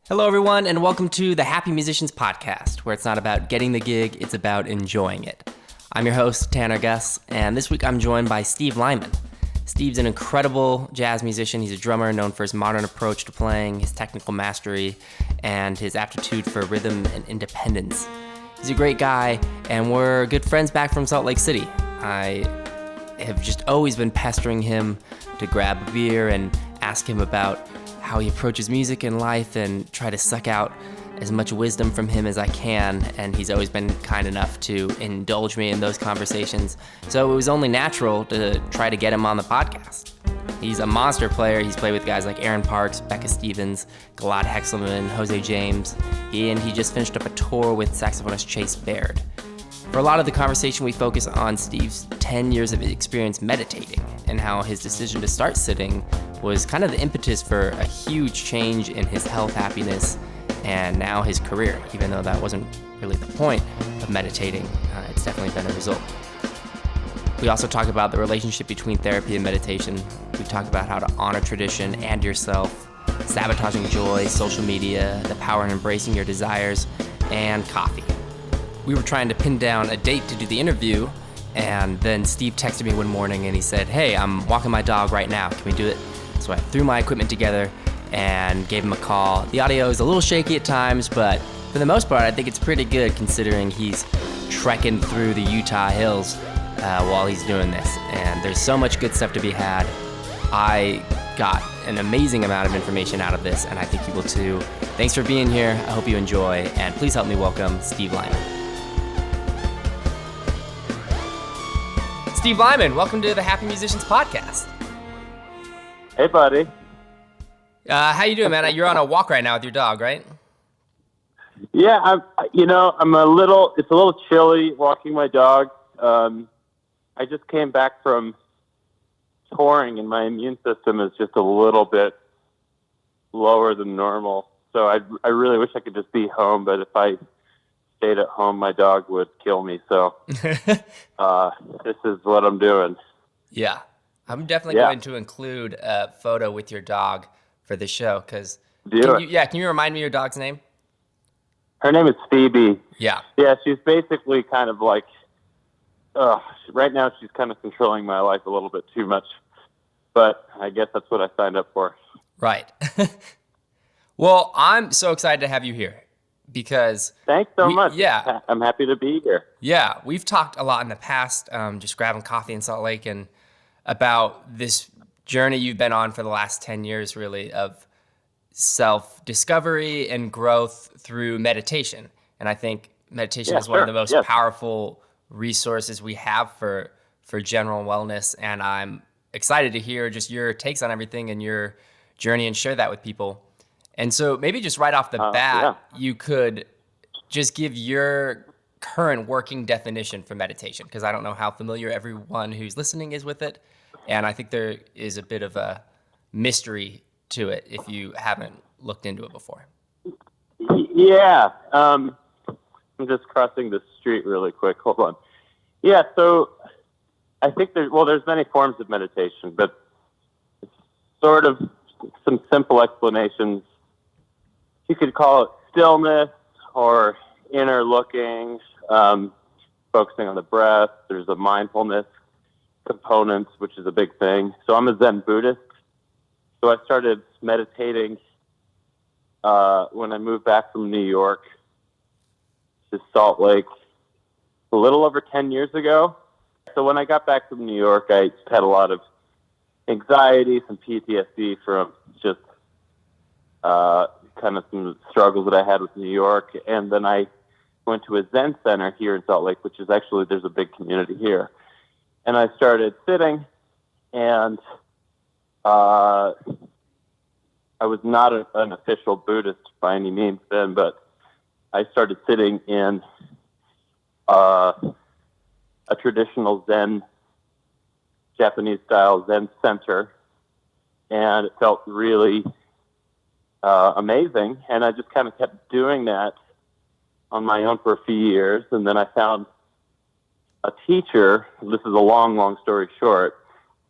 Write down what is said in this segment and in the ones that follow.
Hello, everyone, and welcome to the Happy Musicians Podcast, where it's not about getting the gig, it's about enjoying it. I'm your host, Tanner Guss, and this week I'm joined by Steve Lyman. Steve's an incredible jazz musician. He's a drummer known for his modern approach to playing, his technical mastery, and his aptitude for rhythm and independence. He's a great guy, and we're good friends back from Salt Lake City. I have just always been pestering him to grab a beer and ask him about how he approaches music and life and try to suck out as much wisdom from him as I can, and he's always been kind enough to indulge me in those conversations. So it was only natural to try to get him on the podcast. He's a monster player. He's played with guys like Aaron Parks, Becca Stevens, Gilad Hexelman, Jose James, and he just finished up a tour with saxophonist Chase Baird. For a lot of the conversation, we focus on Steve's 10 years of experience meditating and how his decision to start sitting was kind of the impetus for a huge change in his health, happiness, and now his career. Even though that wasn't really the point of meditating, it's definitely been a result. We also talk about the relationship between therapy and meditation. We talk about how to honor tradition and yourself, sabotaging joy, social media, the power in embracing your desires, and coffee. We were trying to pin down a date to do the interview, and then Steve texted me one morning and he said, "Hey, I'm walking my dog right now. Can we do it?" So I threw my equipment together and gave him a call. The audio is a little shaky at times, but for the most part, I think it's pretty good considering he's trekking through the Utah hills while he's doing this. And there's so much good stuff to be had. I got an amazing amount of information out of this, and I think you will too. Thanks for being here. I hope you enjoy, and please help me welcome Steve Lyman. Steve Lyman, welcome to the Happy Musicians Podcast. Hey, buddy. How you doing, man? You're on a walk right now with your dog, right? Yeah, it's a little chilly walking my dog. I just came back from touring and my immune system is just a little bit lower than normal. So I really wish I could just be home, but if I stayed at home, my dog would kill me. So this is what I'm doing. Yeah. I'm definitely going to include a photo with your dog for the show. Can you remind me your dog's name? Her name is Phoebe. Yeah. Yeah, she's basically kind of like, right now she's kind of controlling my life a little bit too much. But I guess that's what I signed up for. Right. Well, I'm so excited to have you here because... Thanks so much. Yeah. I'm happy to be here. Yeah, we've talked a lot in the past, just grabbing coffee in Salt Lake, and about this journey you've been on for the last 10 years, really, of self-discovery and growth through meditation. And I think meditation is one of the most powerful resources we have for general wellness. And I'm excited to hear just your takes on everything and your journey and share that with people. And so maybe just right off the bat, you could just give your current working definition for meditation, because I don't know how familiar everyone who's listening is with it. And I think there is a bit of a mystery to it if you haven't looked into it before. Yeah. I'm just crossing the street really quick. Hold on. Yeah, so I think there's many forms of meditation, but it's sort of some simple explanations. You could call it stillness or inner looking, focusing on the breath. There's a mindfulness component, which is a big thing. So I'm a Zen Buddhist. So I started meditating when I moved back from New York to Salt Lake a little over 10 years ago. So when I got back from New York, I had a lot of anxiety, some PTSD from just kind of some struggles that I had with New York. And then I went to a Zen center here in Salt Lake, which is actually, there's a big community here. And I started sitting, and I was not an official Buddhist by any means then, but I started sitting in a traditional Zen, Japanese-style Zen center, and it felt really amazing. And I just kind of kept doing that on my own for a few years, and then I found a teacher. This is a long, long story short,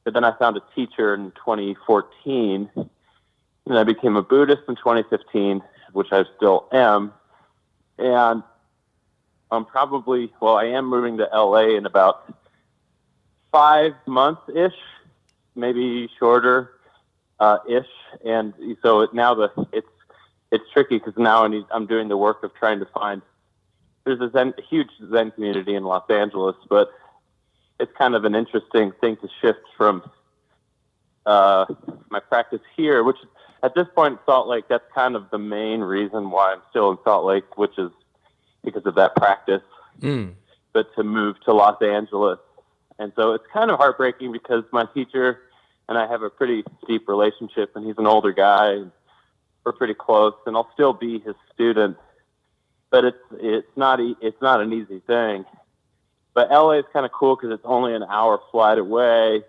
but then I found a teacher in 2014, and I became a Buddhist in 2015. which I still am. And I am moving to LA in about 5 months-ish, maybe shorter ish. And so now it's tricky because now I'm doing the work of trying to find, there's a huge Zen community in Los Angeles, but it's kind of an interesting thing to shift from my practice here, which at this point, Salt Lake, that's kind of the main reason why I'm still in Salt Lake, which is because of that practice, but to move to Los Angeles. And so it's kind of heartbreaking because my teacher and I have a pretty deep relationship, and he's an older guy, and we're pretty close, and I'll still be his student, but it's not an easy thing. But LA is kind of cool because it's only an hour flight away,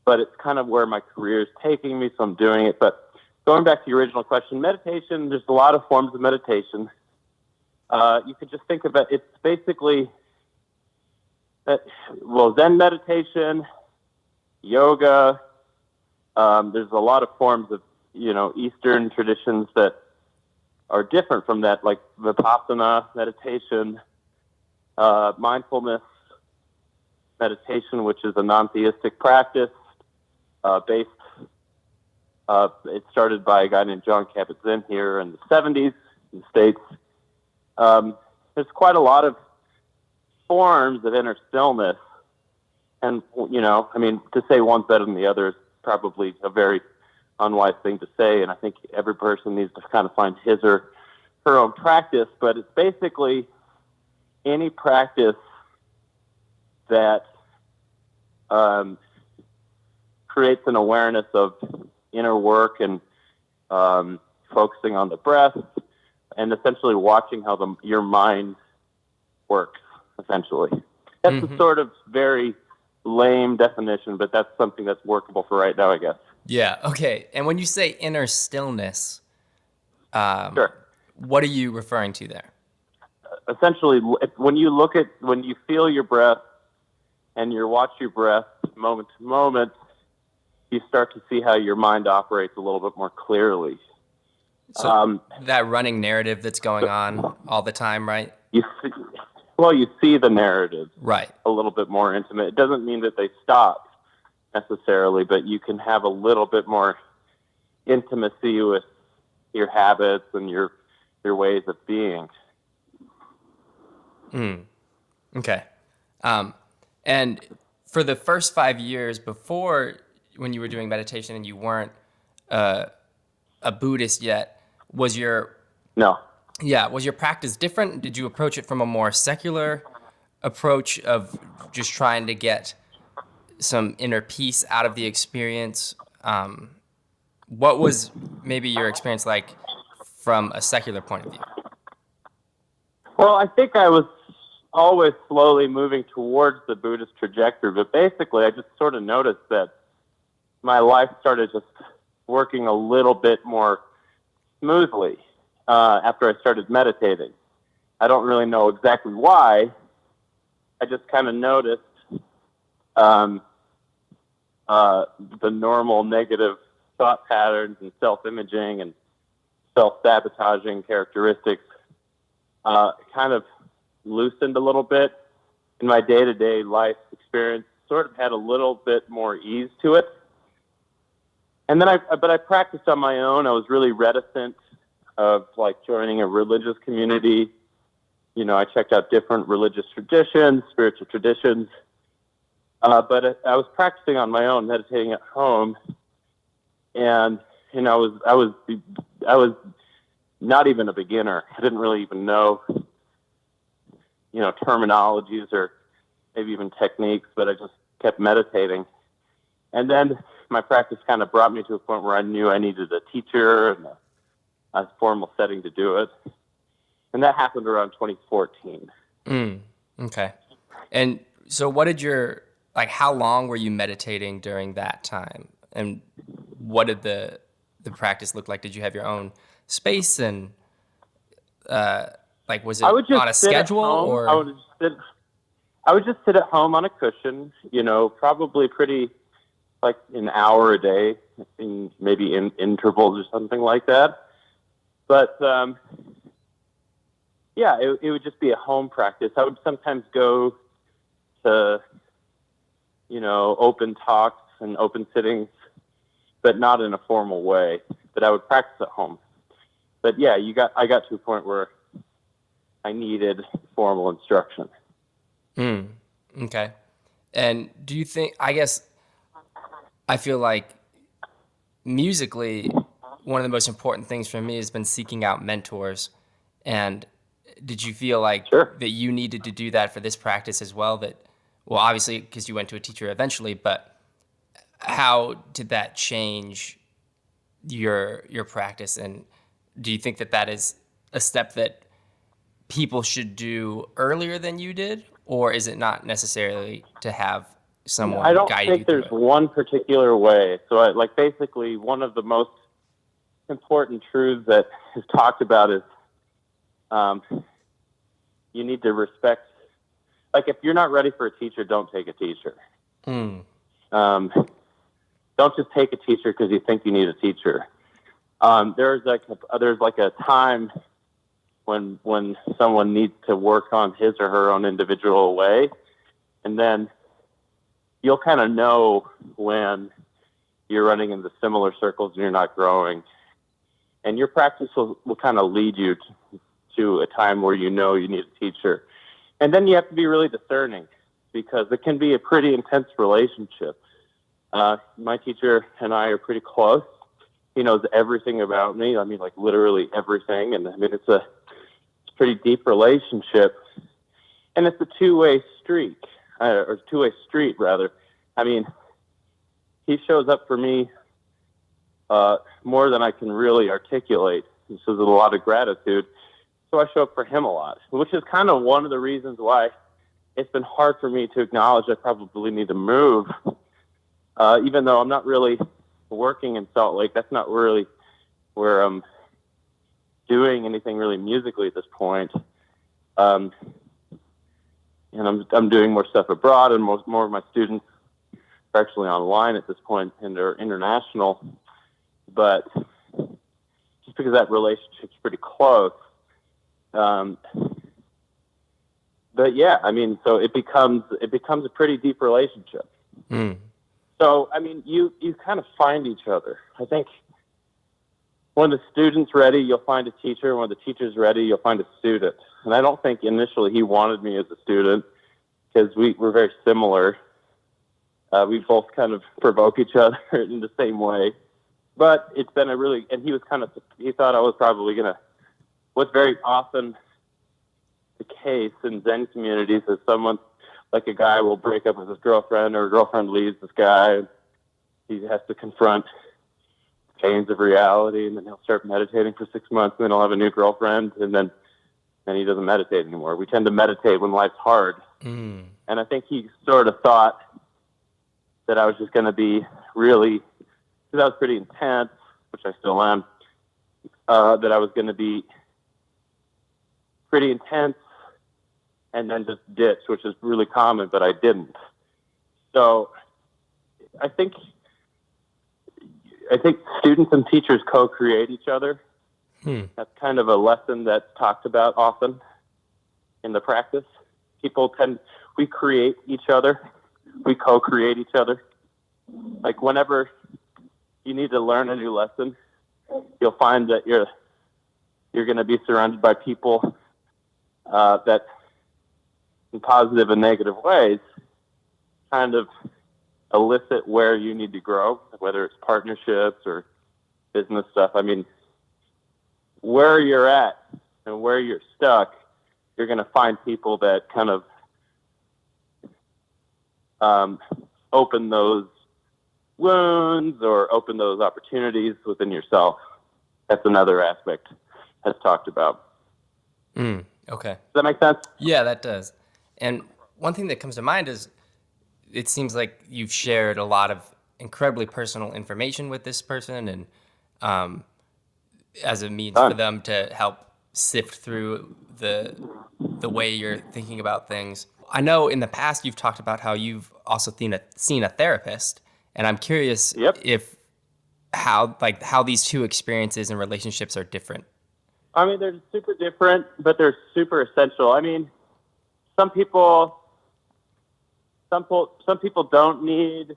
but it's kind of where my career is taking me, so I'm doing it. But going back to your original question, meditation, there's a lot of forms of meditation. You could just think about it's basically Zen meditation, yoga. There's a lot of forms of Eastern traditions that are different from that, like Vipassana meditation, mindfulness meditation, which is a non-theistic practice based. It started by a guy named John Kabat-Zinn here in the 70s in the States. There's quite a lot of forms of inner stillness. And, to say one's better than the other is probably a very unwise thing to say. And I think every person needs to kind of find his or her own practice. But it's basically any practice that creates an awareness of inner work and focusing on the breath and essentially watching how your mind works, essentially. That's a sort of very lame definition, but that's something that's workable for right now, I guess. Yeah, okay. And when you say inner stillness, Sure. What are you referring to there? Essentially, when you feel your breath and you watch your breath moment to moment, you start to see how your mind operates a little bit more clearly. So that running narrative that's going on all the time, right? You see the narrative right a little bit more intimate. It doesn't mean that they stop necessarily, but you can have a little bit more intimacy with your habits and your ways of being. Okay. And for the first 5 years before, when you were doing meditation and you weren't a Buddhist yet, was your practice different? Did you approach it from a more secular approach of just trying to get some inner peace out of the experience? What was maybe your experience like from a secular point of view? Well, I think I was always slowly moving towards the Buddhist trajectory, but basically I just sort of noticed that my life started just working a little bit more smoothly after I started meditating. I don't really know exactly why. I just kind of noticed the normal negative thought patterns and self-imaging and self-sabotaging characteristics kind of loosened a little bit, and my day-to-day life experience sort of had a little bit more ease to it. And then I practiced on my own. I was really reticent of joining a religious community. I checked out different religious traditions, spiritual traditions, but I was practicing on my own, meditating at home, and I was not even a beginner. I didn't really even know terminologies or maybe even techniques, but I just kept meditating. And then my practice kind of brought me to a point where I knew I needed a teacher and a formal setting to do it. And that happened around 2014. Okay. And so what did how long were you meditating during that time? And what did the practice look like? Did you have your own space and was it on a schedule or? I would just sit at home on a cushion, probably pretty an hour a day, maybe in intervals or something like that. But yeah, it would just be a home practice. I would sometimes go to, open talks and open sittings, but not in a formal way, that I would practice at home. But yeah, I got to a point where I needed formal instruction. Okay. And do you think, I feel like musically, one of the most important things for me has been seeking out mentors. And did you feel like Sure. that you needed to do that for this practice as well? Well, obviously, because you went to a teacher eventually, but how did that change your practice? And do you think that is a step that people should do earlier than you did? Or is it not necessarily to have someone I don't guide think you through there's it? one particular way. So basically one of the most important truths that is talked about is you need to respect, if you're not ready for a teacher, don't take a teacher. Don't just take a teacher because you think you need a teacher. There's a time when someone needs to work on his or her own individual way, and then you'll kind of know when you're running into similar circles and you're not growing, and your practice will kind of lead you to a time where you need a teacher. And then you have to be really discerning, because it can be a pretty intense relationship. My teacher and I are pretty close. He knows everything about me. I mean, literally everything. And I mean, it's a pretty deep relationship, and it's a two-way streak, or two-way street rather. I mean, he shows up for me more than I can really articulate. This is a lot of gratitude. So I show up for him a lot, which is kind of one of the reasons why it's been hard for me to acknowledge I probably need to move. Even though I'm not really working in Salt Lake, that's not really where I'm doing anything really musically at this point. And I'm doing more stuff abroad, and more of my students are actually online at this point, and they're international. But just because that relationship's pretty close. But yeah, I mean, so it becomes a pretty deep relationship. So, I mean, you kind of find each other. I think when the student's ready, you'll find a teacher. When the teacher's ready, you'll find a student. And I don't think initially he wanted me as a student, because we're very similar. We both kind of provoke each other in the same way. But it's been and he thought I was probably what's very often the case in Zen communities is someone, a guy will break up with his girlfriend, or a girlfriend leaves this guy. He has to confront chains of reality, and then he'll start meditating for 6 months, and then he'll have a new girlfriend, and then he doesn't meditate anymore. We tend to meditate when life's hard. And I think he sort of thought that I was just going to be really, because I was pretty intense, which I still am, that I was going to be pretty intense and then just ditch, which is really common, but I didn't. So I think students and teachers co-create each other. That's kind of a lesson that's talked about often in the practice. We create each other. We co-create each other. Whenever you need to learn a new lesson, you'll find that you're going to be surrounded by people that, in positive and negative ways, kind of elicit where you need to grow, whether it's partnerships or business stuff. I mean, where you're at and where you're stuck, you're going to find people that kind of open those wounds or open those opportunities within yourself. That's another aspect that's talked about. Okay. Does that make sense? Yeah, that does. And one thing that comes to mind is it seems like you've shared a lot of incredibly personal information with this person, and as a means for them to help sift through the way you're thinking about things. I know in the past you've talked about how you've also seen a therapist, and I'm curious how these two experiences and relationships are different. I mean, they're super different, but they're super essential. I mean, some people don't need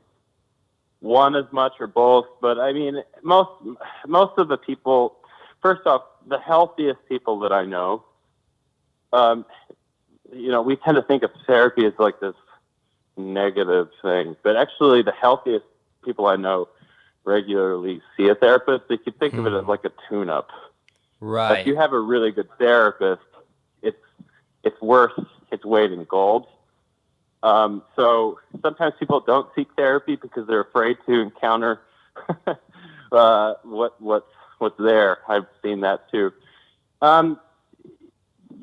one as much or both, but I mean, most of the people, first off, the healthiest people that I know, we tend to think of therapy as like this negative thing, but actually the healthiest people I know regularly see a therapist. They could think of it as like a tune-up. Right. If you have a really good therapist, it's worth its weight in gold. So sometimes people don't seek therapy because they're afraid to encounter what's there. I've seen that too.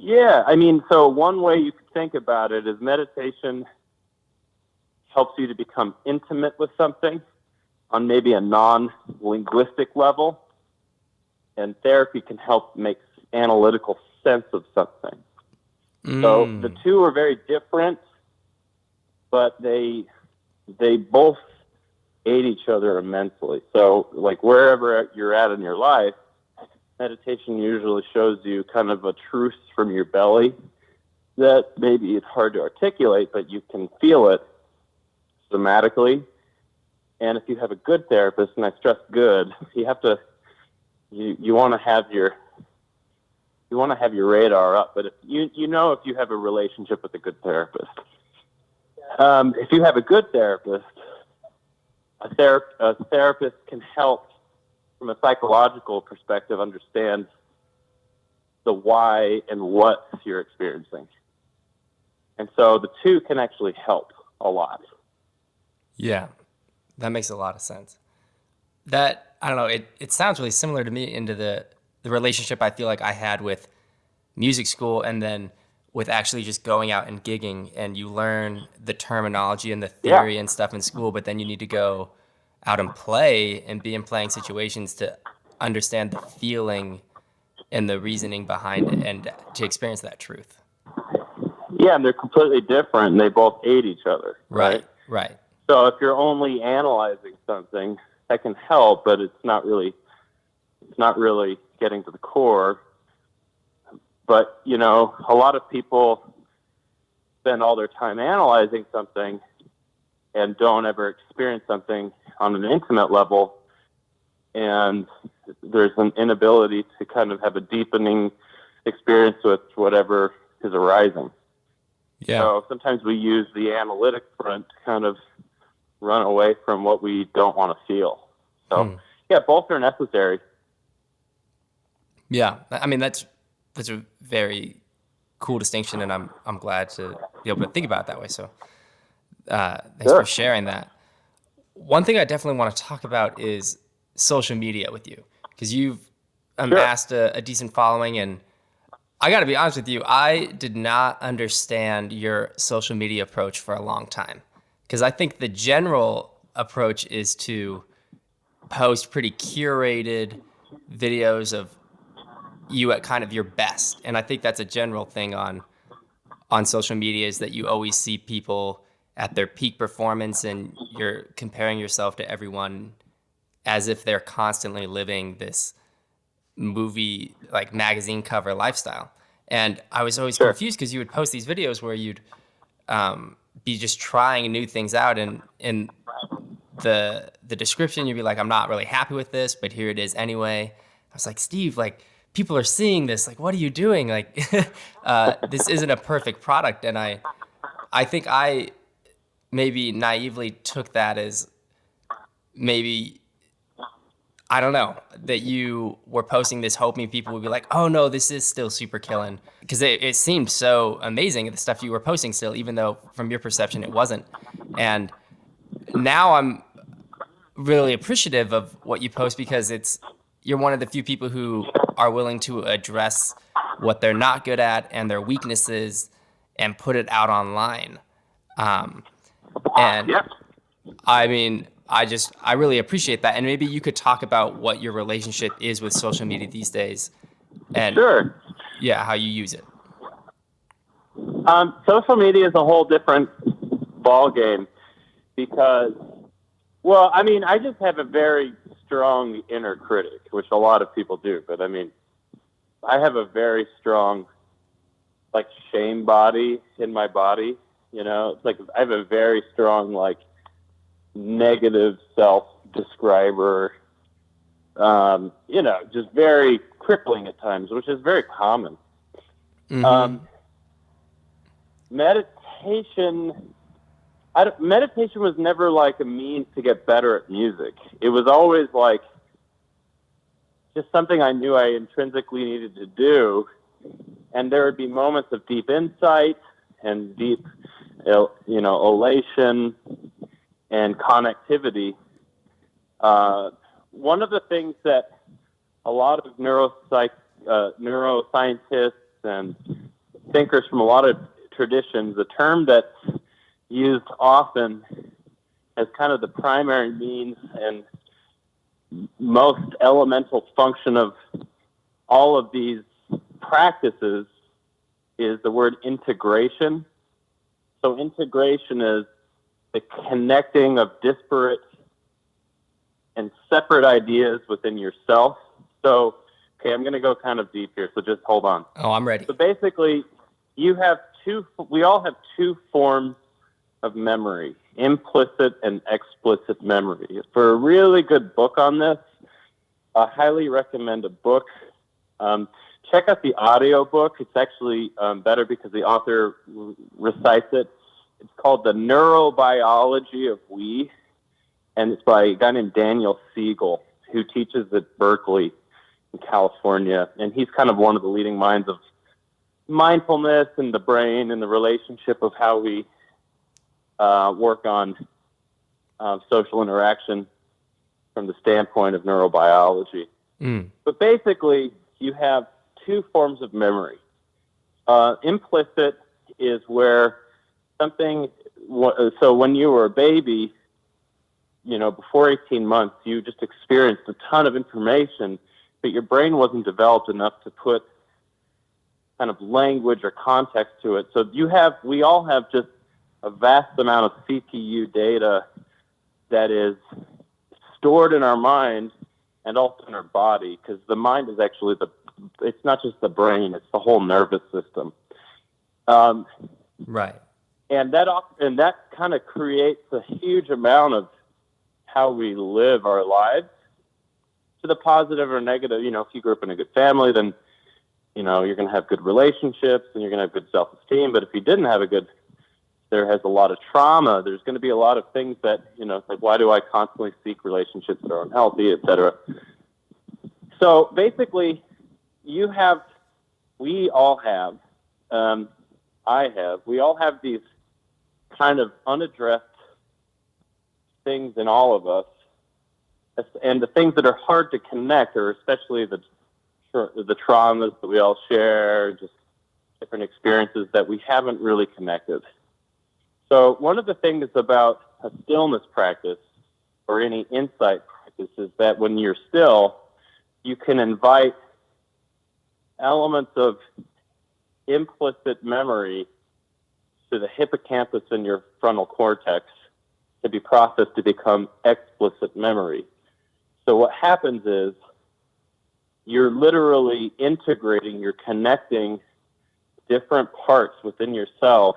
Yeah, I mean, so one way you could think about it is meditation helps you to become intimate with something on maybe a non-linguistic level, and therapy can help make analytical sense of something. So the two are very different, but they both aid each other immensely. So like wherever you're at in your life, meditation usually shows you kind of a truth from your belly that maybe it's hard to articulate, but you can feel it somatically. And if you have a good therapist, and I stress good, you want to have your radar up. But if if you have a relationship with a good therapist, if you have a good therapist, a therapist can help from a psychological perspective understand the why and what you're experiencing. And so the two can actually help a lot. Yeah, that makes a lot of sense. That, I don't know, it sounds really similar to me into the relationship I feel like I had with music school, and then with actually just going out and gigging, and you learn the terminology and the theory and stuff in school, but then you need to go out and play and be in playing situations to understand the feeling and the reasoning behind it and to experience that truth. Yeah, and they're completely different, and they both aid each other. Right. So if you're only analyzing something, that can help, but it's not really getting to the core. But, a lot of people spend all their time analyzing something and don't ever experience something on an intimate level. And there's an inability to kind of have a deepening experience with whatever is arising. Yeah. So sometimes we use the analytic front to kind of run away from what we don't want to feel. So, yeah, both are necessary. Yeah. I mean, that's a very cool distinction, and I'm glad to be able to think about it that way. So thanks for sharing that. One thing I definitely want to talk about is social media with you, because you've amassed a decent following, and I got to be honest with you, I did not understand your social media approach for a long time, because I think the general approach is to post pretty curated videos of you at kind of your best. And I think that's a general thing on social media, is that you always see people at their peak performance, and you're comparing yourself to everyone as if they're constantly living this movie, like magazine cover lifestyle. And I was always confused, because you would post these videos where you'd be just trying new things out, and in the description you'd be like, I'm not really happy with this, but here it is anyway. I was like, Steve, like, people are seeing this, like, what are you doing? Like, this isn't a perfect product. And I think I maybe naively took that as maybe, I don't know, that you were posting this hoping people would be like, oh no, this is still super killing. Because it seemed so amazing, the stuff you were posting still, even though from your perception it wasn't. And now I'm really appreciative of what you post, because you're one of the few people who are willing to address what they're not good at and their weaknesses and put it out online. And I mean, I really appreciate that. And maybe you could talk about what your relationship is with social media these days, and how you use it. Social media is a whole different ball game, because, well, I mean, I just have a very strong inner critic, which a lot of people do. But I mean, I have a very strong, like, shame body in my body. It's like I have a very strong, like, negative self-describer, just very crippling at times, which is very common. Mm-hmm. Meditation was never like a means to get better at music. It was always like just something I knew I intrinsically needed to do. And there would be moments of deep insight and deep, elation and connectivity. One of the things that a lot of neuroscientists and thinkers from a lot of traditions, the term that's used often as kind of the primary means and most elemental function of all of these practices is the word integration. So integration is the connecting of disparate and separate ideas within yourself. So, okay, I'm going to go kind of deep here, so just hold on. Oh, I'm ready. So basically, we all have two forms of memory, implicit and explicit memory. For a really good book on this, I highly recommend a book. Check out the audio book. It's actually better because the author recites it. It's called The Neurobiology of We, and it's by a guy named Daniel Siegel, who teaches at Berkeley in California. And he's kind of one of the leading minds of mindfulness and the brain and the relationship of how we work on social interaction from the standpoint of neurobiology. But basically, you have two forms of memory. Implicit is where so when you were a baby, before 18 months, you just experienced a ton of information, but your brain wasn't developed enough to put kind of language or context to it. So we all have just a vast amount of CPU data that is stored in our mind and also in our body, because the mind is actually it's not just the brain, it's the whole nervous system. Right. And that kind of creates a huge amount of how we live our lives, to the positive or negative. If you grew up in a good family, then, you're going to have good relationships and you're going to have good self-esteem. But if you didn't have there has a lot of trauma. There's going to be a lot of things that, it's like, why do I constantly seek relationships that are unhealthy, et cetera? So basically, we all have these kind of unaddressed things in all of us, and the things that are hard to connect are especially the traumas that we all share, just different experiences that we haven't really connected. So one of the things about a stillness practice or any insight practice is that when you're still, you can invite elements of implicit memory to the hippocampus in your frontal cortex to be processed to become explicit memory. So what happens is you're literally integrating, you're connecting different parts within yourself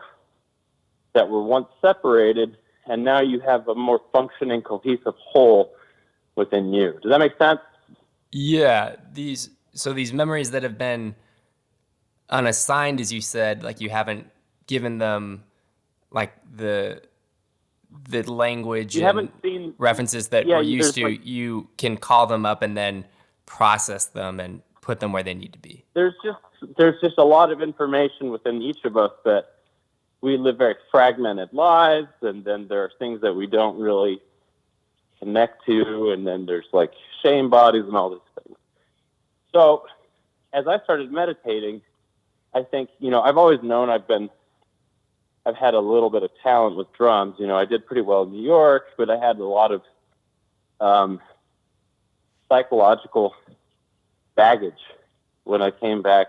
that were once separated, and now you have a more functioning, cohesive whole within you. Does that make sense? Yeah. These memories that have been unassigned, as you said, like you haven't given them like the language you and haven't seen references that we're used to, you can call them up and then process them and put them where they need to be. There's just a lot of information within each of us that we live very fragmented lives, and then there are things that we don't really connect to, and then there's like shame bodies and all these things. So as I started meditating, I think, I've always known I've had a little bit of talent with drums. I did pretty well in New York, but I had a lot of psychological baggage when I came back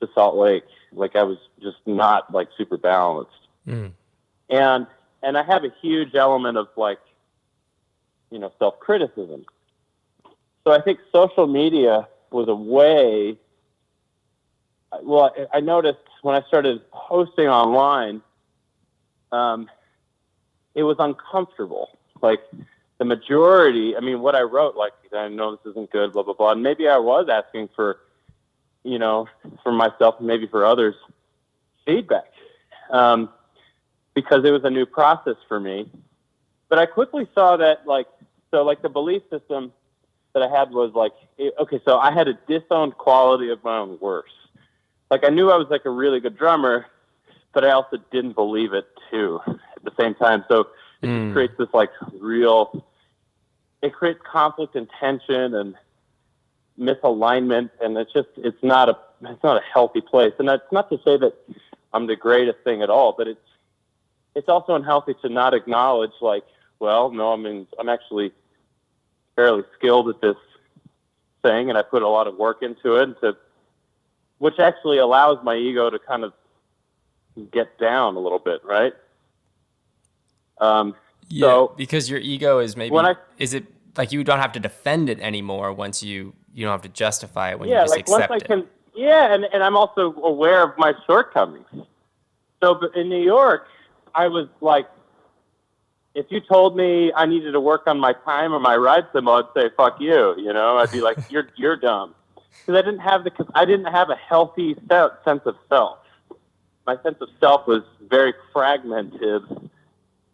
to Salt Lake. Like, I was just not like super balanced. And I have a huge element of like, self-criticism. So I think social media was a way well, I noticed when I started posting online, it was uncomfortable. Like the majority, I mean, what I wrote, like, I know this isn't good, blah, blah, blah. And maybe I was asking for, for myself and maybe for others, feedback, because it was a new process for me. But I quickly saw that, the belief system that I had was so I had a disowned quality of my own worst. Like, I knew I was like a really good drummer, but I also didn't believe it too at the same time. So it just creates this it creates conflict and tension and misalignment, and it's not a healthy place. And that's not to say that I'm the greatest thing at all, but it's also unhealthy to not acknowledge I'm actually fairly skilled at this thing, and I put a lot of work into it, which actually allows my ego to kind of get down a little bit, right? Because your ego is is it like you don't have to defend it anymore once you don't have to justify it when you just accept it. And I'm also aware of my shortcomings. So, but in New York, I was like, if you told me I needed to work on my time or my ride symbol, I'd say, fuck you, I'd be like, you're dumb. Because I didn't have a healthy sense of self. My sense of self was very fragmented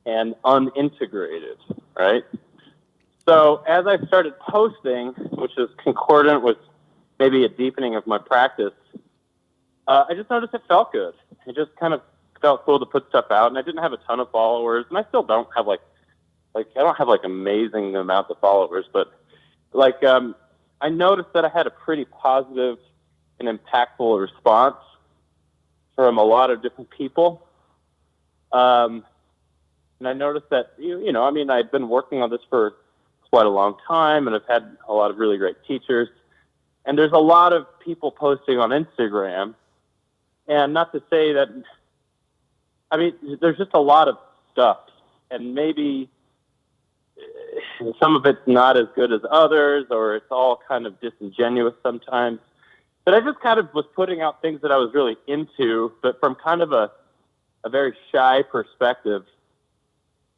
and unintegrated, right? So as I started posting, which is concordant with maybe a deepening of my practice, I just noticed it felt good. It just kind of felt cool to put stuff out, and I didn't have a ton of followers, and I still don't have I don't have amazing amounts of followers, but I noticed that I had a pretty positive and impactful response from a lot of different people. And I noticed that, I'd been working on this for quite a long time, and I've had a lot of really great teachers. And there's a lot of people posting on Instagram. And not to say that, there's just a lot of stuff. And maybe some of it's not as good as others, or it's all kind of disingenuous sometimes. But I just kind of was putting out things that I was really into, but from kind of a very shy perspective.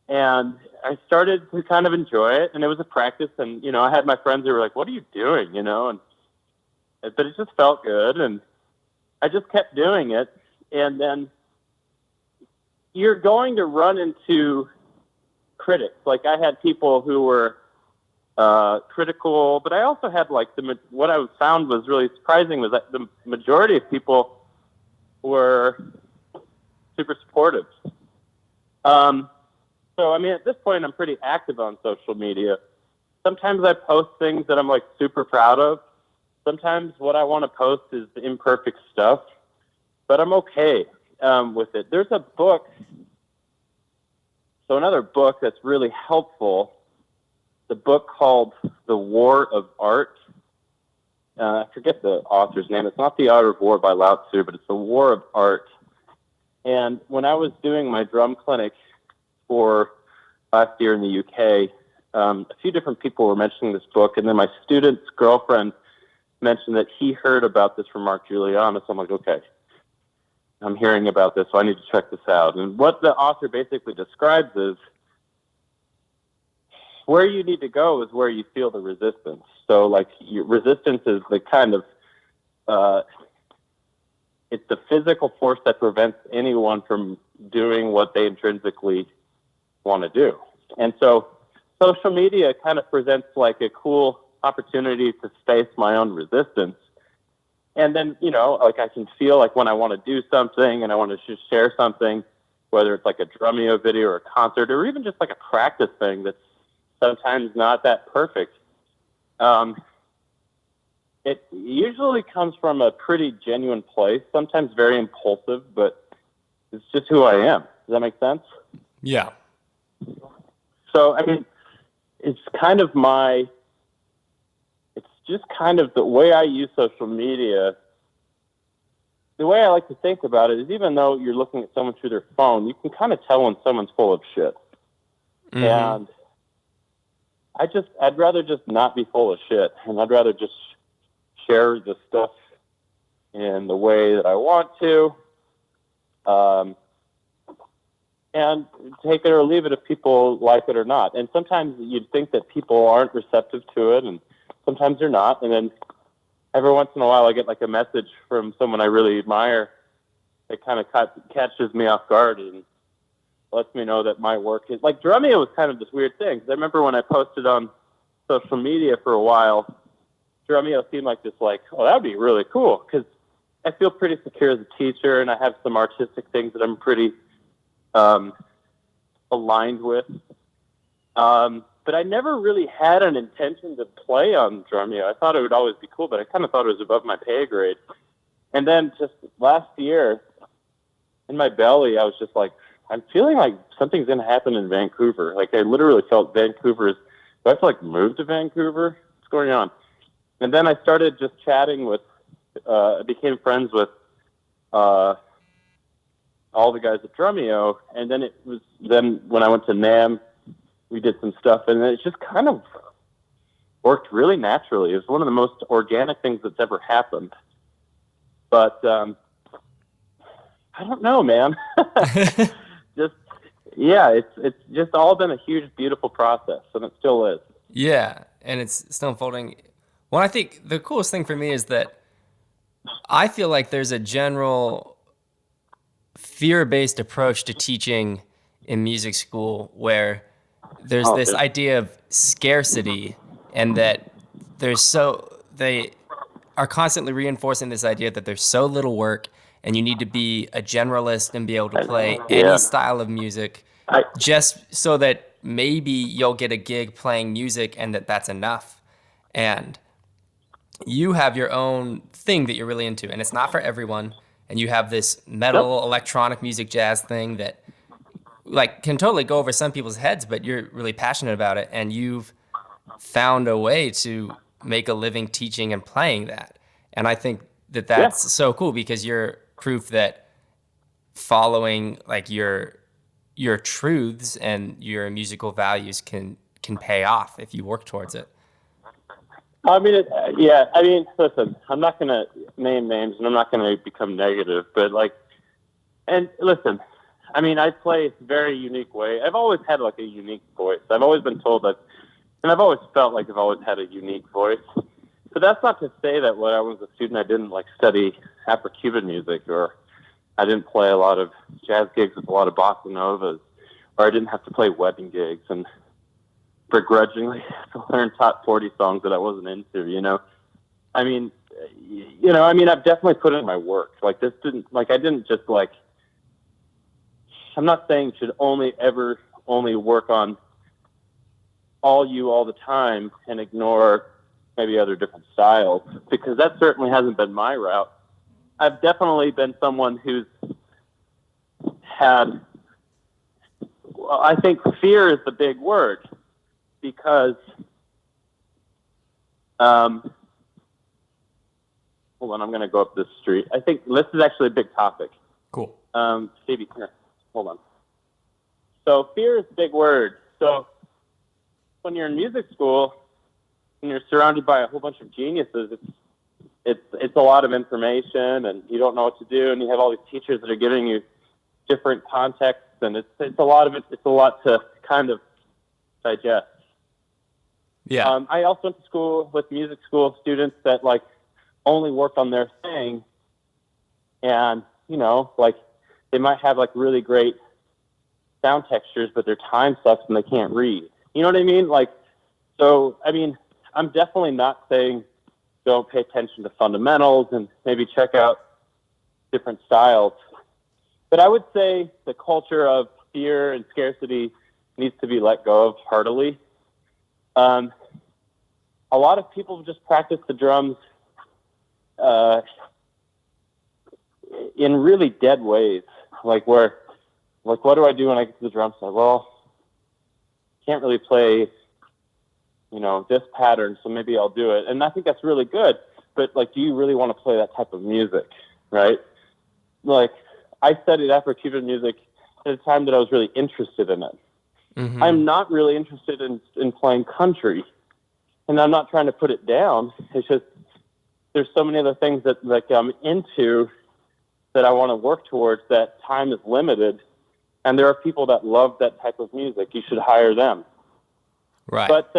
And I started to kind of enjoy it, and it was a practice. And, I had my friends who were like, what are you doing? But it just felt good, and I just kept doing it. And then you're going to run into critics. Like, I had people who were critical, but I also had what I found was really surprising was that the majority of people were super supportive. So, at this point, I'm pretty active on social media. Sometimes I post things that I'm super proud of. Sometimes what I want to post is imperfect stuff, but I'm okay with it. There's a book. So another book that's really helpful, the book called The War of Art. I forget the author's name. It's not The Art of War by Lao Tzu, but it's The War of Art. And when I was doing my drum clinic for last year in the UK, a few different people were mentioning this book, and then my student's girlfriend mentioned that he heard about this from Mark Giuliano. So I'm like, okay, I'm hearing about this, so I need to check this out. And what the author basically describes is where you need to go is where you feel the resistance. So your resistance is the kind of, it's the physical force that prevents anyone from doing what they intrinsically want to do. And so social media kind of presents a cool opportunity to face my own resistance. And then, I can feel when I want to do something and I want to just share something, whether it's a Drumeo video or a concert or even just a practice thing that's sometimes not that perfect. It usually comes from a pretty genuine place, sometimes very impulsive, but it's just who I am. Does that make sense? Yeah. So, it's kind of just kind of the way I use social media. The way I like to think about it is even though you're looking at someone through their phone, you can kind of tell when someone's full of shit. Mm-hmm. And I'd rather just not be full of shit, and I'd rather just share the stuff in the way that I want to. And take it or leave it if people like it or not. And sometimes you'd think that people aren't receptive to it, and sometimes they're not. And then every once in a while I get like a message from someone I really admire that kind of catches me off guard and lets me know that my work is... Like, Drumeo was kind of this weird thing. Because I remember when I posted on social media for a while, Drumeo seemed like this, like, oh, that would be really cool. Because I feel pretty secure as a teacher, and I have some artistic things that I'm pretty... aligned with. But I never really had an intention to play on Drumeo. I thought it would always be cool, but I kind of thought it was above my pay grade. And then just last year, in my belly, I was just like, I'm feeling like something's going to happen in Vancouver. Like, I literally felt Vancouver is... Do I have to, like, move to Vancouver? What's going on? And then I started just chatting with... I became friends with... all the guys at Drumeo, and then when I went to NAMM, we did some stuff, and it just kind of worked really naturally. It was one of the most organic things that's ever happened. But I don't know, man. It's just all been a huge, beautiful process, and it still is. Yeah, and it's still unfolding. Well, I think the coolest thing for me is that I feel like there's a general fear-based approach to teaching in music school where there's this idea of scarcity, and that they are constantly reinforcing this idea that there's so little work and you need to be a generalist and be able to play any style of music just so that maybe you'll get a gig playing music and that's enough. And you have your own thing that you're really into, and it's not for everyone. And you have this metal, electronic music, jazz thing that like can totally go over some people's heads, but you're really passionate about it, and you've found a way to make a living teaching and playing that. And I think that's so cool, because you're proof that following like your truths and your musical values can pay off if you work towards it. I mean, listen, I'm not going to name names, and I'm not going to become negative, but and listen, I mean, I play a very unique way. I've always had like a unique voice. I've always been told that, and I've always felt like I've always had a unique voice. But that's not to say that when I was a student, I didn't like study Afro-Cuban music, or I didn't play a lot of jazz gigs with a lot of bossa novas, or I didn't have to play wedding gigs and begrudgingly learn top 40 songs that I wasn't into, you know? I mean, I've definitely put in my work. Like, this didn't, like, I didn't just, like, I'm not saying should only work on all the time and ignore maybe other different styles, because that certainly hasn't been my route. I've definitely been someone who's had, well, I think fear is the big word, because hold on, I'm going to go up this street. I think this is actually a big topic. Cool. Stevie, here, hold on. So fear is a big word. So when you're in music school and you're surrounded by a whole bunch of geniuses, it's a lot of information, and you don't know what to do, and you have all these teachers that are giving you different contexts, and it's a lot of it. It's a lot to kind of digest. Yeah. I also went to school with music school students that like only work on their thing, and like they might have like really great sound textures, but their time sucks and they can't read. You know what I mean? Like, so I mean, I'm definitely not saying don't pay attention to fundamentals and maybe check out different styles, but I would say the culture of fear and scarcity needs to be let go of heartily. A lot of people just practice the drums in really dead ways. Like what do I do when I get to the drum set? Well, can't really play, this pattern, so maybe I'll do it. And I think that's really good. But like, do you really want to play that type of music, right? Like, I studied Afro-Cuban music at a time that I was really interested in it. Mm-hmm. I'm not really interested in playing country, and I'm not trying to put it down. It's just there's so many other things that I'm into that I want to work towards, that time is limited. And there are people that love that type of music. You should hire them. Right. But,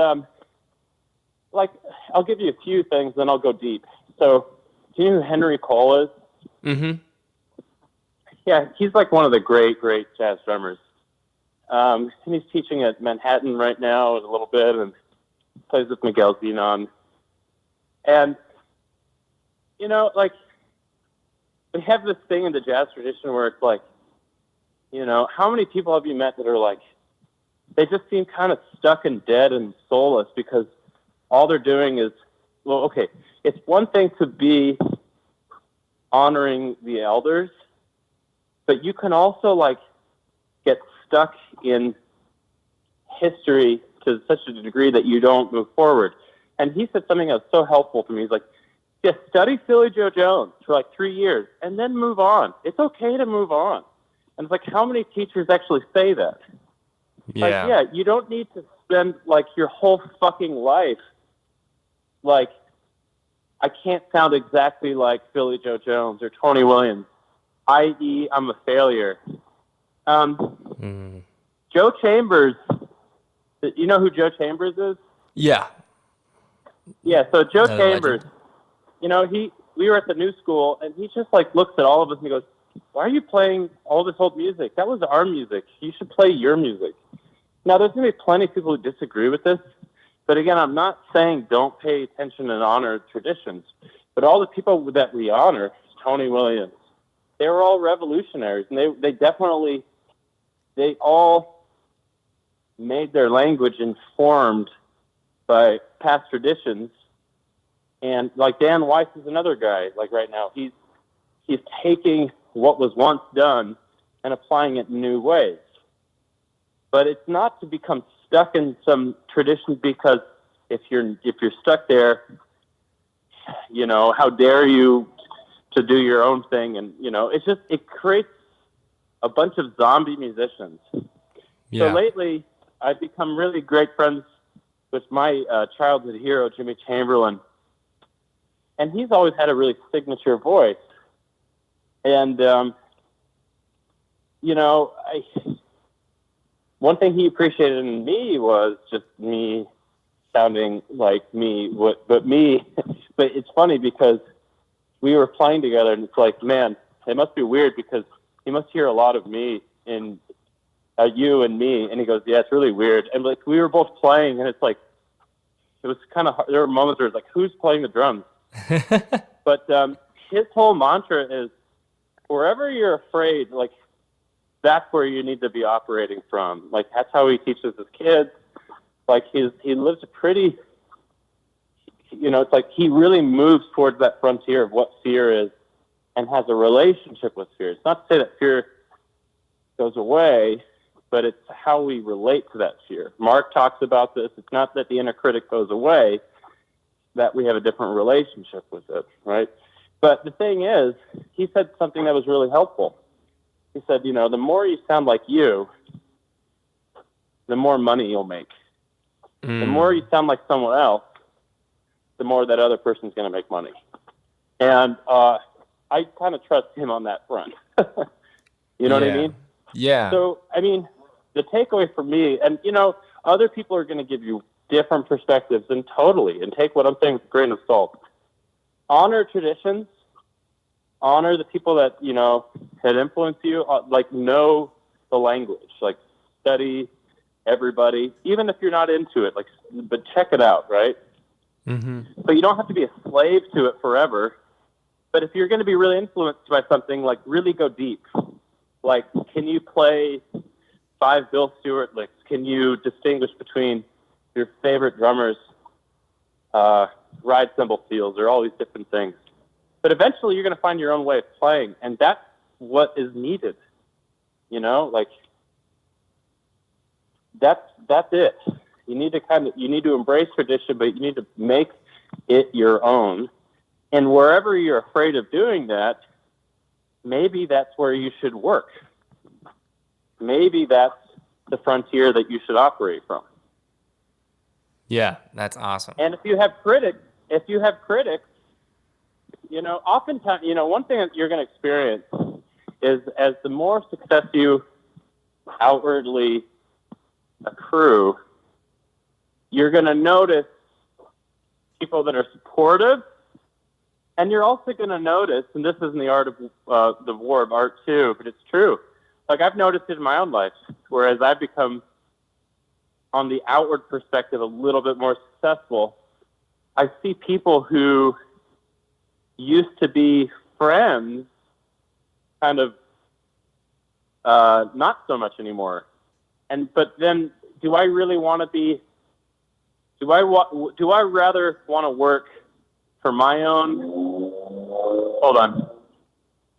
like, I'll give you a few things, then I'll go deep. So, do you know who Henry Cole is? Mm-hmm. Yeah, he's like one of the great, great jazz drummers. And he's teaching at Manhattan right now a little bit, and plays with Miguel Zenon. And, you know, like, we have this thing in the jazz tradition where it's like, you know, how many people have you met that are like, they just seem kind of stuck and dead and soulless because all they're doing is, well, okay, it's one thing to be honoring the elders, but you can also, like, get stuck in history to such a degree that you don't move forward. And he said something that was so helpful to me. He's like, yeah, study Philly Joe Jones for like 3 years and then move on. It's okay to move on. And it's like, how many teachers actually say that? Yeah. Like, yeah, you don't need to spend like your whole fucking life. Like, I can't sound exactly like Philly Joe Jones or Tony Williams, i.e. I'm a failure. Joe Chambers, you know who Joe Chambers is? Yeah. Yeah, so Joe Another Chambers, legend. you know, we were at the new school, and he just, like, looks at all of us and he goes, why are you playing all this old music? That was our music. You should play your music. Now, there's going to be plenty of people who disagree with this, but again, I'm not saying don't pay attention and honor traditions, but all the people that we honor, Tony Williams, they were all revolutionaries, and they all made their language informed by past traditions. And like Dan Weiss is another guy, like right now, he's taking what was once done and applying it in new ways. But it's not to become stuck in some traditions, because if you're stuck there, you know, how dare you to do your own thing? And, you know, it creates a bunch of zombie musicians. Yeah. So lately, I've become really great friends with my childhood hero, Jimmy Chamberlain. And he's always had a really signature voice. And, you know, one thing he appreciated in me was just me sounding like me. But it's funny because we were playing together, and it's like, man, it must be weird because he must hear a lot of me in you and me. And he goes, yeah, it's really weird. And like, we were both playing, and it's like, it was kind of hard. There were moments where it's like, who's playing the drums? But his whole mantra is, wherever you're afraid, like, that's where you need to be operating from. Like, that's how he teaches his kids. Like, he lives a pretty, you know, it's like he really moves towards that frontier of what fear is and has a relationship with fear. It's not to say that fear goes away, but it's how we relate to that fear. Mark talks about this. It's not that the inner critic goes away, that we have a different relationship with it, right? But the thing is, he said something that was really helpful. He said, you know, the more you sound like you, the more money you'll make. The more you sound like someone else, the more that other person's going to make money. And I kind of trust him on that front. You know what I mean? Yeah. So, I mean, the takeaway for me, and, you know, other people are going to give you different perspectives, and totally, and take what I'm saying with a grain of salt. Honor traditions, honor the people that, you know, had influenced you, like, know the language, like, study everybody, even if you're not into it, like, but check it out, right? Mm-hmm. But you don't have to be a slave to it forever. But if you're going to be really influenced by something, like, really go deep. Like, can you play 5 Bill Stewart licks? Can you distinguish between your favorite drummers' ride cymbal feels, or all these different things? But eventually you're going to find your own way of playing, and that's what is needed. You know, like, that's it. You need to embrace tradition, but you need to make it your own. And wherever you're afraid of doing that, maybe that's where you should work. Maybe that's the frontier that you should operate from. Yeah, that's awesome. And if you have critics, Oftentimes, one thing that you're going to experience is as the more success you outwardly accrue, you're going to notice people that are supportive, and you're also going to notice, and this is in the art of the war of art too, but it's true. Like I've noticed it in my own life, whereas I've become, on the outward perspective, a little bit more successful. I see people who used to be friends kind of not so much anymore. But then do I really want to be, do I rather want to work for my own, hold on.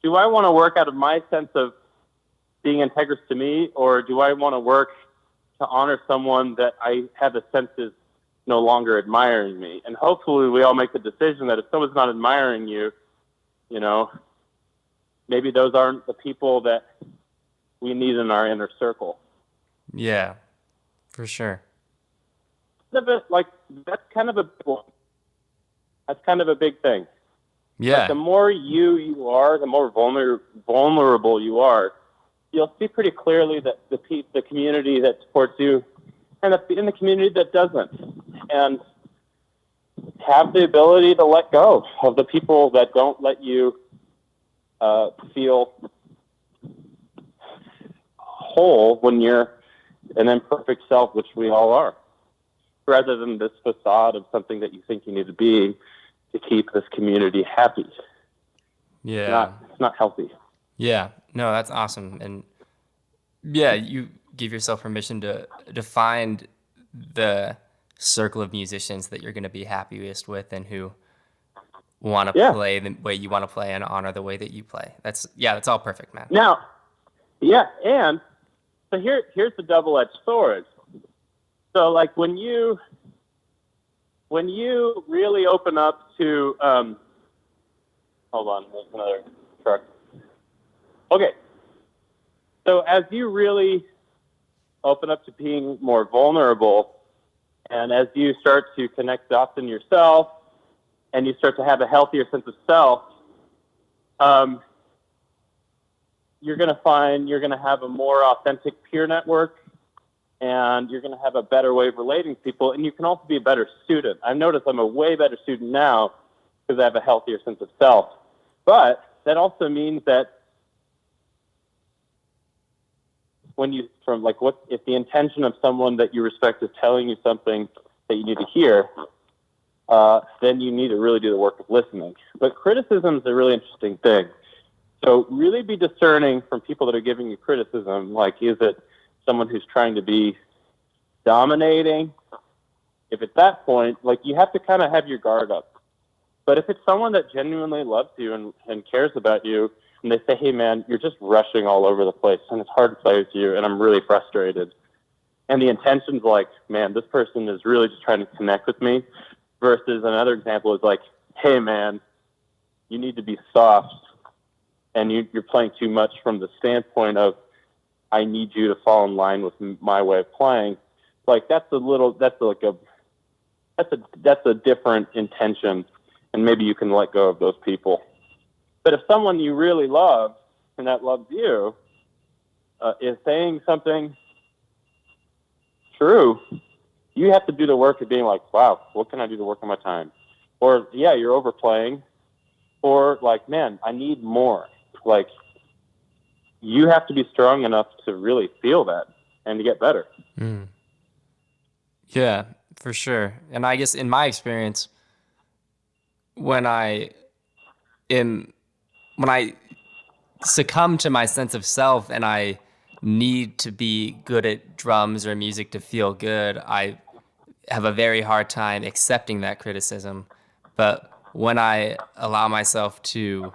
Do I want to work out of my sense of being integrous to me, or do I want to work to honor someone that I have a sense is no longer admiring me? And hopefully we all make the decision that if someone's not admiring you, maybe those aren't the people that we need in our inner circle. Yeah, for sure. That's kind of a big one. That's kind of a big thing. Yeah. Like the more you are, the more vulnerable you are. You'll see pretty clearly that the community that supports you and the community that doesn't. And have the ability to let go of the people that don't let you feel whole when you're an imperfect self, which we all are, rather than this facade of something that you think you need to be to keep this community happy. Yeah. It's not healthy. Yeah. No, that's awesome. And yeah, you give yourself permission to find the circle of musicians that you're going to be happiest with and who want to play the way you want to play and honor the way that you play. That's all perfect, man. Now, and so here's the double-edged sword. So like when you really open up to hold on, there's another truck. Okay. So as you really open up to being more vulnerable, and as you start to connect dots in yourself, and you start to have a healthier sense of self, you're going to find you're going to have a more authentic peer network, and you're going to have a better way of relating to people, and you can also be a better student. I've noticed I'm a way better student now because I have a healthier sense of self. But that also means that if the intention of someone that you respect is telling you something that you need to hear, then you need to really do the work of listening. But criticism is a really interesting thing. So really be discerning from people that are giving you criticism. Like, is it someone who's trying to be dominating? If at that point, you have to kind of have your guard up. But if it's someone that genuinely loves you and cares about you, and they say, hey, man, you're just rushing all over the place, and it's hard to play with you, and I'm really frustrated. And the intention's like, man, this person is really just trying to connect with me, versus another example is like, hey, man, you need to be soft, and you're playing too much from the standpoint of, I need you to fall in line with my way of playing. That's a different intention, and maybe you can let go of those people. But if someone you really love and that loves you is saying something true, you have to do the work of being like, wow, what can I do to work on my time? Or, yeah, you're overplaying. Or, man, I need more. You have to be strong enough to really feel that and to get better. Mm. Yeah, for sure. And I guess in my experience, when I succumb to my sense of self and I need to be good at drums or music to feel good, I have a very hard time accepting that criticism. But when I allow myself to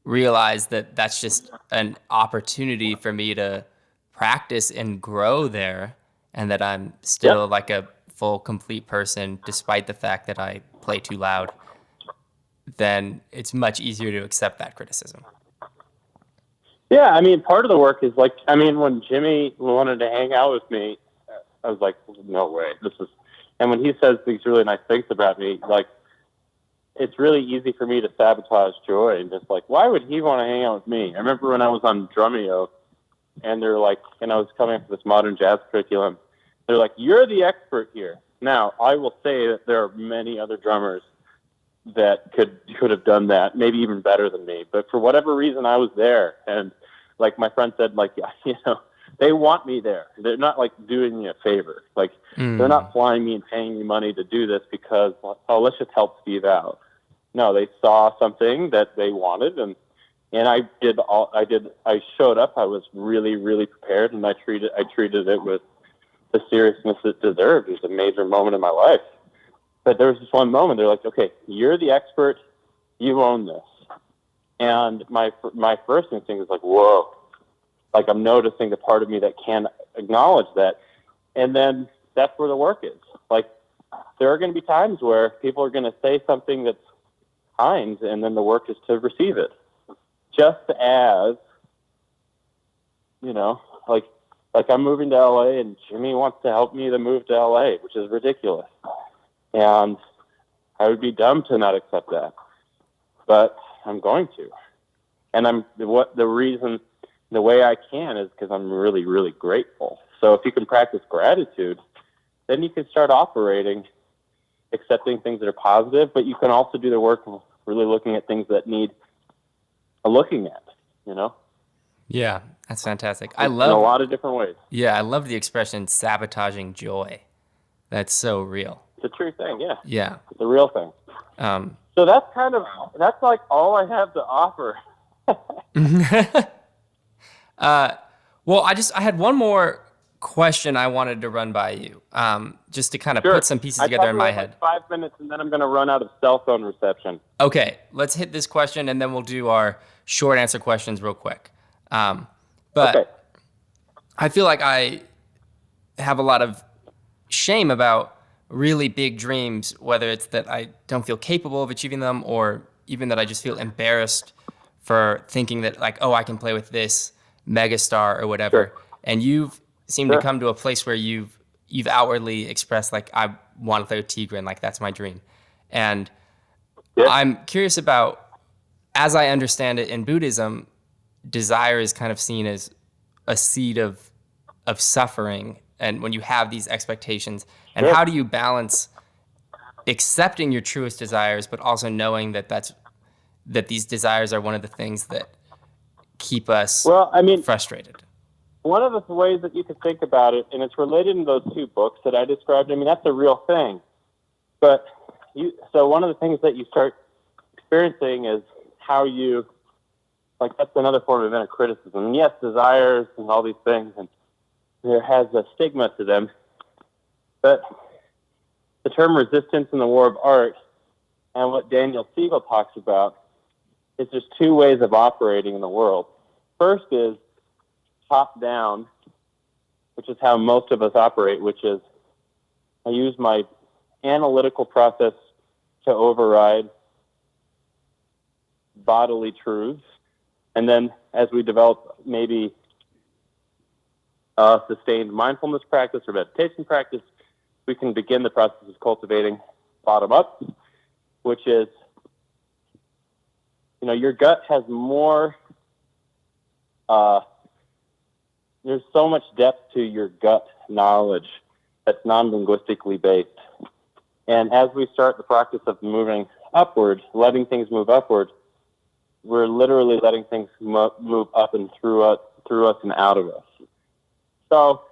realize that that's just an opportunity for me to practice and grow there, and that I'm still a full, complete person despite the fact that I play too loud, then it's much easier to accept that criticism. Yeah, part of the work is when Jimmy wanted to hang out with me, I was like, no way. And when he says these really nice things about me, it's really easy for me to sabotage joy and just like, why would he want to hang out with me? I remember when I was on Drumeo and they're like, and I was coming up with this modern jazz curriculum. They're like, you're the expert here. Now, I will say that there are many other drummers that could have done that, maybe even better than me. But for whatever reason, I was there. And like my friend said, like, you know, they want me there. They're not like doing me a favor. Like they're not flying me and paying me money to do this because, oh, let's just help Steve out. No, they saw something that they wanted, and I showed up. I was really, really prepared, and I treated it with the seriousness it deserved. It was a major moment in my life. But there was this one moment. They're like, okay, you're the expert. You own this. And my first instinct was like, whoa. Like I'm noticing the part of me that can acknowledge that. And then that's where the work is. Like there are going to be times where people are going to say something that's kind, and then the work is to receive it. Just as, you know, like I'm moving to LA and Jimmy wants to help me to move to LA, which is ridiculous. And I would be dumb to not accept that. But I'm going to. And the way I can is because I'm really, really grateful. So if you can practice gratitude, then you can start operating, accepting things that are positive, but you can also do the work of really looking at things that need a looking at, you know? Yeah, that's fantastic. In a lot of different ways. Yeah, I love the expression sabotaging joy. That's so real. It's a true thing, yeah. Yeah. It's a real thing. So that's like all I have to offer. Well, I had one more question I wanted to run by you, just to kind of put some pieces together in my head. Like 5 minutes, and then I'm going to run out of cell phone reception. Okay, let's hit this question, and then we'll do our short answer questions real quick. But okay. I feel like I have a lot of shame about really big dreams, whether it's that I don't feel capable of achieving them, or even that I just feel embarrassed for thinking that like, oh, I can play with this megastar or whatever. Sure. And you've seemed to come to a place where you've outwardly expressed like, I want to play with Tigran, like that's my dream. And I'm curious about, as I understand it in Buddhism, desire is kind of seen as a seed of suffering. And when you have these expectations, and how do you balance accepting your truest desires, but also knowing that these desires are one of the things that keep us frustrated? One of the ways that you could think about it, and it's related in those two books that I described, I mean, that's a real thing. But so one of the things that you start experiencing is how you, like, that's another form of inner criticism. And yes, desires and all these things, and there has a stigma to them. But the term resistance in the war of art, and what Daniel Siegel talks about, is there's two ways of operating in the world. First is top down, which is how most of us operate, which is I use my analytical process to override bodily truths. And then as we develop maybe sustained mindfulness practice or meditation practice, we can begin the process of cultivating bottom up, which is, you know, your gut has more, there's so much depth to your gut knowledge that's non-linguistically based. And as we start the practice of moving upward, letting things move upward, we're literally letting things move up and through us and out of us. So,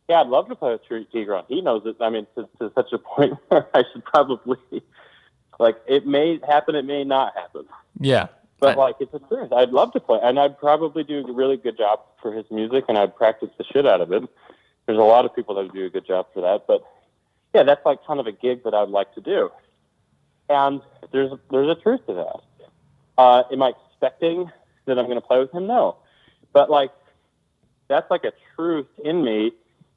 yeah, I'd love to play with Tigran. He knows it. I mean, to such a point where I should probably, like, it may happen, it may not happen. Yeah. But, like, it's a truth. I'd love to play. And I'd probably do a really good job for his music, and I'd practice the shit out of it. There's a lot of people that would do a good job for that. But, yeah, that's, like, kind of a gig that I'd like to do. And there's a truth to that. Am I expecting that I'm going to play with him? No. But, like, that's, like, a truth in me.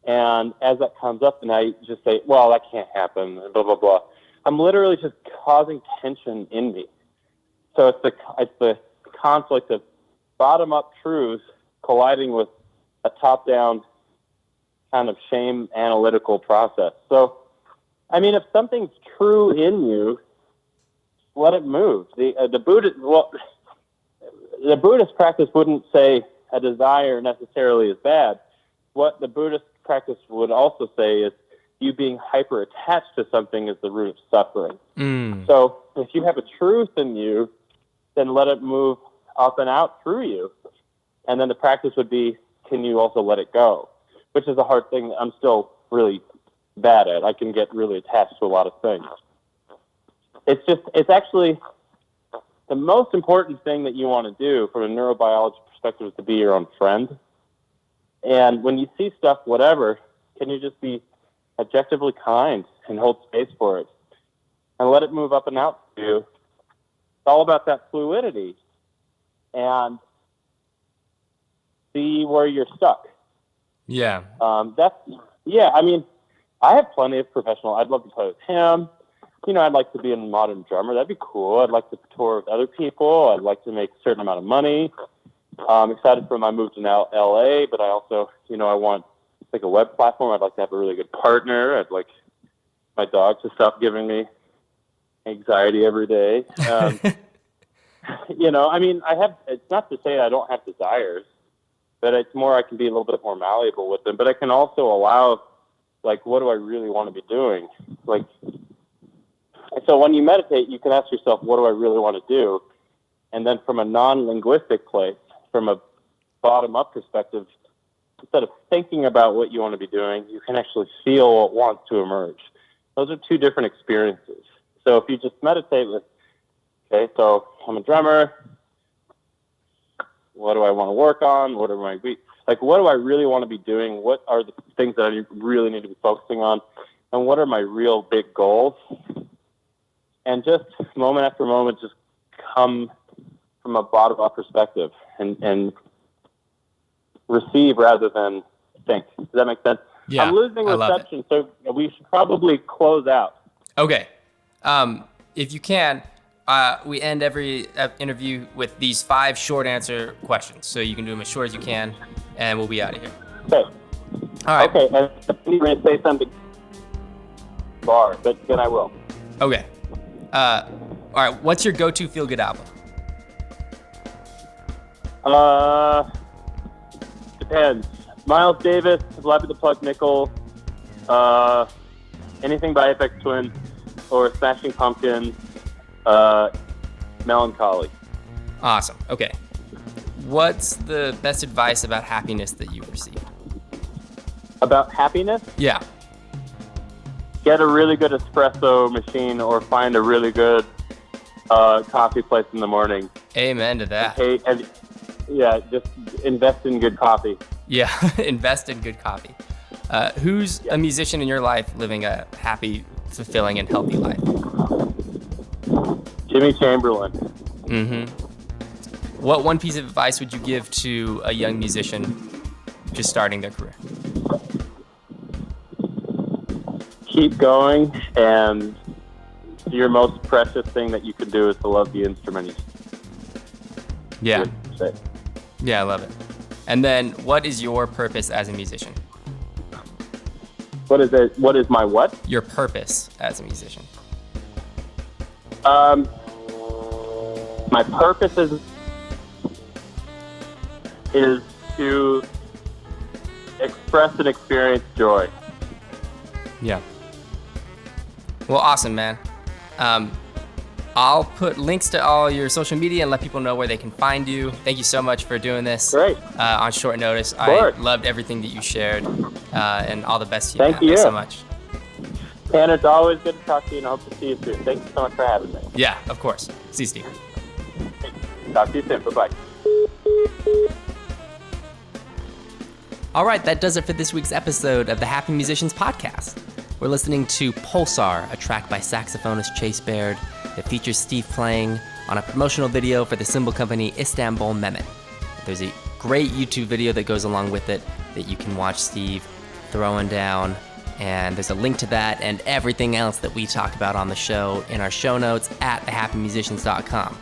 And as that comes up, and I just say, well, that can't happen, blah, blah, blah. I'm literally just causing tension in me. So it's the conflict of bottom-up truths colliding with a top-down kind of shame analytical process. So, I mean, if something's true in you, let it move. The Buddhist practice wouldn't say a desire necessarily is bad. What the Buddhist practice would also say is you being hyper attached to something is the root of suffering. So if you have a truth in you, then let it move up and out through you. And then the practice would be, can you also let it go? Which is a hard thing I'm still really bad at. I can get really attached to a lot of things. It's actually the most important thing that you want to do from a neurobiology perspective is to be your own friend. And when you see stuff, whatever, can you just be objectively kind and hold space for it and let it move up and out for you? It's all about that fluidity and see where you're stuck. Yeah. I mean, I have plenty of professional. I'd love to play with him. I'd like to be a modern drummer. That'd be cool. I'd like to tour with other people. I'd like to make a certain amount of money. I'm excited for my move to now LA, but I also, I want like a web platform. I'd like to have a really good partner. I'd like my dog to stop giving me anxiety every day. I mean, it's not to say I don't have desires, but it's more I can be a little bit more malleable with them. But I can also allow, like, what do I really want to be doing? Like, so when you meditate, you can ask yourself, what do I really want to do? And then from a non-linguistic place, from a bottom-up perspective, instead of thinking about what you want to be doing, you can actually feel what wants to emerge. Those are two different experiences. So if you just meditate with, okay, so I'm a drummer. What do I want to work on? What do I really want to be doing? What are the things that I really need to be focusing on? And what are my real big goals? And just moment after moment, just come from a bottom-up perspective and receive rather than think. Does that make sense? Yeah, I'm losing reception, so we should probably close out. Okay. If you can, we end every interview with these 5 short answer questions. So you can do them as short as you can, and we'll be out of here. Okay. All right. Okay, and I'm going to say something bar, but then I will. Okay. All right. What's your go-to feel-good album? Depends. Miles Davis, Live at the Plug Nickel, anything by Aphex Twin, or Smashing Pumpkins, Melancholy. Awesome. Okay. What's the best advice about happiness that you've received? About happiness? Yeah. Get a really good espresso machine or find a really good coffee place in the morning. Amen to that. And just invest in good coffee. Yeah, invest in good coffee. Who's a musician in your life living a happy, fulfilling, and healthy life? Jimmy Chamberlain. Mm-hmm. What one piece of advice would you give to a young musician just starting their career? Keep going, and your most precious thing that you can do is to love the instrument. Yeah. Yeah, I love it. And then, what is your purpose as a musician? What is it? What is my what? Your purpose as a musician. My purpose is to express and experience joy. Yeah. Well, awesome, man. I'll put links to all your social media and let people know where they can find you. Thank you so much for doing this. Great. On short notice. I loved everything that you shared, and all the best to you. Thank you. Thanks so much. Tanner, it's always good to talk to you, and I hope to see you soon. Thank you so much for having me. Yeah, of course. See you, Steve. Talk to you soon. Bye-bye. All right, that does it for this week's episode of the Happy Musicians Podcast. We're listening to Pulsar, a track by saxophonist Chase Baird that features Steve playing on a promotional video for the cymbal company Istanbul Mehmet. There's a great YouTube video that goes along with it that you can watch Steve throwing down, and there's a link to that and everything else that we talk about on the show in our show notes at thehappymusicians.com.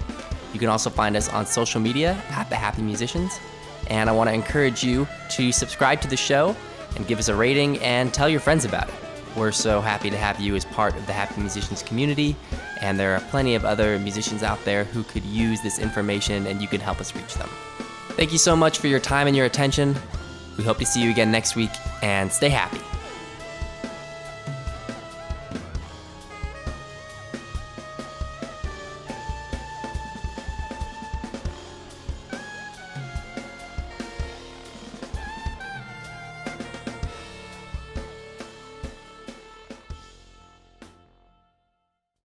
You can also find us on social media at The Happy Musicians, and I want to encourage you to subscribe to the show and give us a rating and tell your friends about it. We're so happy to have you as part of the Happy Musicians community, and there are plenty of other musicians out there who could use this information, and you can help us reach them. Thank you so much for your time and your attention. We hope to see you again next week, and stay happy.